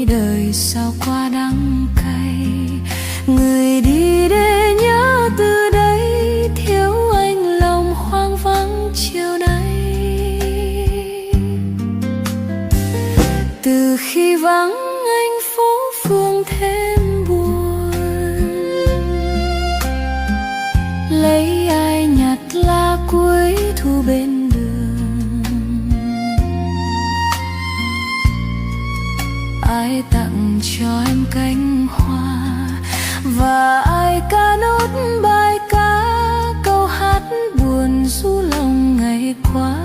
cuối đời sao qua đắng cay, người đi để nhớ từ đây, thiếu anh lòng hoang vắng chiều nay. Từ khi vắng anh phố phường thêm buồn, lấy ai nhặt lá cuối thu bên đường, ai tặng cho em cánh hoa, và ai ca nốt bài ca câu hát buồn ru lòng ngày qua.